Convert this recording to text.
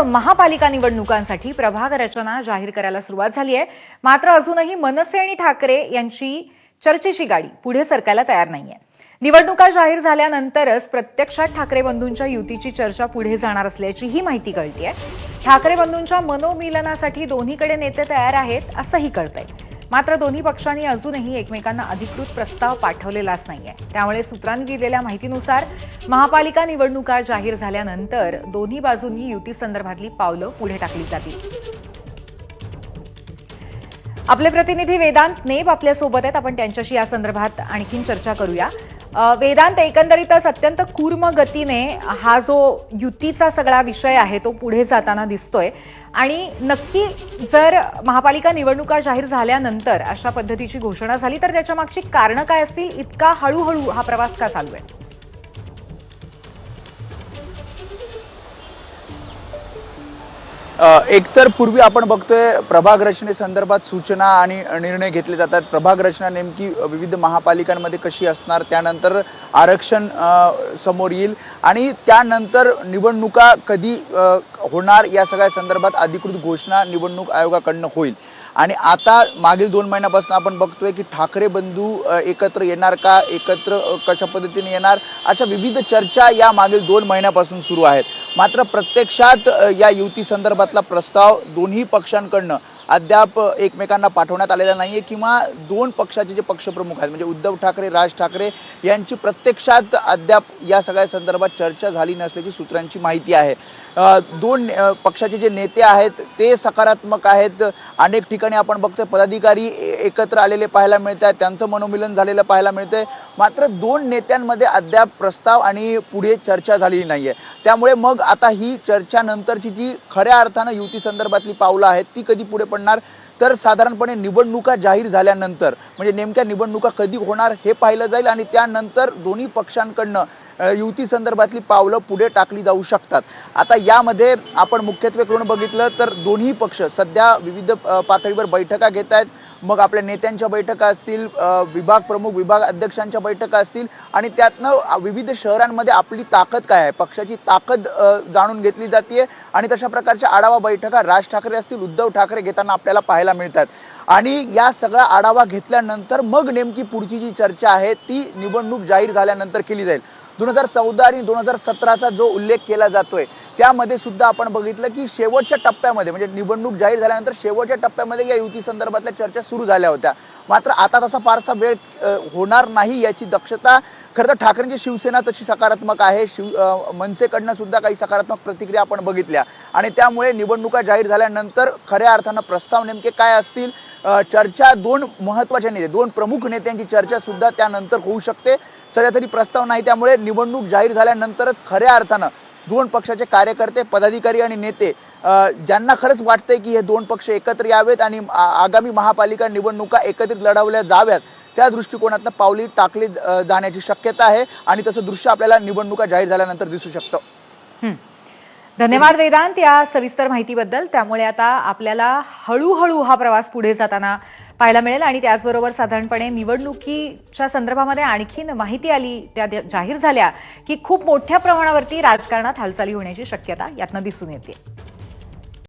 महापालिका निवडणुकांसाठी प्रभाग रचना जाहीर करायला सुरुवात झाली आहे। मात्र अजूनही मनसे आणि ठाकरे यांची चर्चेची गाडी पुढे सरकायला तयार नाहीये। निवडणुका जाहीर झाल्यानंतरच प्रत्यक्षात ठाकरे बंधूंच्या युतीची चर्चा पुढे जाणार असल्याची ही माहिती कळतेय। ठाकरे बंधूंच्या मनोमिलनासाठी दोन्हीकडे नेते तयार आहेत असंही कळतंय। मात्र दोन्ही पक्षांनी अजूनही एकमेकांना अधिकृत प्रस्ताव पाठवलेलाच नाहीये। त्यामुळे सूत्रांनी दिलेल्या माहितीनुसार महापालिका निवडणुका जाहीर झाल्यानंतर दोन्ही बाजूंनी युती संदर्भातली पावलं पुढे टाकली जातील। आपले प्रतिनिधी वेदांत नेब आपल्यासोबत आहेत, आपण त्यांच्याशी या संदर्भात आणखीन चर्चा करूया। वेदांत, एकंदरीतच अत्यंत कूर्म गतीने हा जो युतीचा सगळा विषय आहे तो पुढे जाताना दिसतोय आणि नक्की जर महापालिका निवडणुका जाहीर झाल्यानंतर अशा पद्धतीची घोषणा झाली तर त्याच्या मागची कारणं काय असतील? इतका हळूहळू हा प्रवास का चालू आहे? एकतर पूर्वी आपण बघतोय प्रभाग रचनेसंदर्भात सूचना आणि निर्णय घेतले जातात। प्रभाग रचना नेमकी विविध महापालिकांमध्ये कशी असणार, त्यानंतर आरक्षण समोर येईल आणि त्यानंतर निवडणुका कधी होणार या सगळ्या संदर्भात अधिकृत घोषणा निवडणूक आयोगाकडून होईल। आणि आता मागील 2 महिन्यापासून आपण बघतोय की ठाकरे बंधू एकत्र येणार का, एकत्र कशा पद्धतीने येणार, अशा विविध चर्चा या मागील 2 महिन्यापासून सुरू आहेत। मात्र प्रत्यक्षात या युती संदर्भातला प्रस्ताव दोन्ही पक्षांकडून अद्याप एकमेकांना पाठवण्यात आलेला नाहीये किंवा 2 पक्षाचे जे पक्षप्रमुख आहेत म्हणजे उद्धव ठाकरे, राज ठाकरे यांची प्रत्यक्षात अद्याप या सगळ्या संदर्भात चर्चा झाली नसल्याची सूत्रांची माहिती आहे। 2 पक्षाचे जे नेते आहेत ते सकारात्मक आहेत। अनेक ठिकाणी आपण बघतोय पदाधिकारी एकत्र आलेले पाहायला मिळत आहेत, त्यांचं मनोमिलन झालेलं पाहायला मिळतंय। मात्र 2 नेत्यांमध्ये अद्याप प्रस्ताव आणि पुढे चर्चा झालेली नाहीये। त्यामुळे मग आता ही चर्चा नंतरची जी खऱ्या अर्थानं युती संदर्भातली पावलं आहेत ती कधी पुढे पडणार, तर साधारणपणे निवडणुका जाहीर झाल्यानंतर म्हणजे नेमक्या निवडणुका कधी होणार हे पाहिलं जाईल आणि त्यानंतर दोन्ही पक्षांकडनं युती संदर्भातली पावलं पुढे टाकली जाऊ शकतात। आता यामध्ये आपण मुख्यत्वे करून बघितलं तर दोन्ही पक्ष सध्या विविध पातळीवर बैठका घेत आहेत। मग आपल्या नेत्यांच्या बैठका असतील, विभाग प्रमुख, विभाग अध्यक्षांच्या बैठका असतील आणि त्यातनं विविध शहरांमध्ये आपली ताकद काय आहे, पक्षाची ताकद जाणून घेतली जाते आणि तशा प्रकारच्या आढावा बैठका राज ठाकरे असतील, उद्धव ठाकरे घेताना आपल्याला पाहायला मिळतात। आणि या सगळा आढावा घेतल्यानंतर मग नेमकी पुढची जी चर्चा आहे ती निवडणूक जाहीर झाल्यानंतर केली जाईल। 2014 आणि 2017चा जो उल्लेख केला जातोय त्यामध्ये सुद्धा आपण बघितलं की शेवटच्या टप्प्यामध्ये म्हणजे निवडणूक जाहीर झाल्यानंतर शेवटच्या टप्प्यामध्ये या युती संदर्भातल्या चर्चा सुरू झाल्या होत्या। मात्र आता तसा फारसा वेळ होणार नाही याची दक्षता खरं तर ठाकरेंची शिवसेना तशी सकारात्मक आहे। मनसेकडनं सुद्धा काही सकारात्मक प्रतिक्रिया आपण बघितल्या आणि त्यामुळे निवडणुका जाहीर झाल्यानंतर खऱ्या अर्थानं प्रस्ताव नेमके काय असतील, चर्चा 2 महत्त्वाच्या नेते 2 प्रमुख नेत्यांची चर्चा सुद्धा त्यानंतर होऊ शकते। सध्या तरी प्रस्ताव नाही, त्यामुळे निवडणूक जाहीर झाल्यानंतरच खऱ्या अर्थानं 2 पक्षाचे कार्यकर्ते, पदाधिकारी आणि नेते ज्यांना खरंच वाटतंय की हे 2 पक्ष एकत्र यावेत आणि आगामी महापालिका निवडणुका एकत्रित लढवल्या जाव्यात त्या दृष्टिकोनातून पावली टाकली जाण्याची शक्यता आहे आणि तसं दृश्य आपल्याला निवडणुका जाहीर झाल्यानंतर दिसू शकतं। धन्यवाद वेदांत या सविस्तर माहितीबद्दल। त्यामुळे आता आपल्याला हळूहळू हा प्रवास पुढे जाताना पाहायला मिळेल आणि त्याचबरोबर साधारणपणे निवडणुकीच्या संदर्भामध्ये आणखीन माहिती आली, त्या जाहीर झाल्या की खूप मोठ्या प्रमाणावरती राजकारणात हालचाली होण्याची शक्यता यातनं दिसून येते।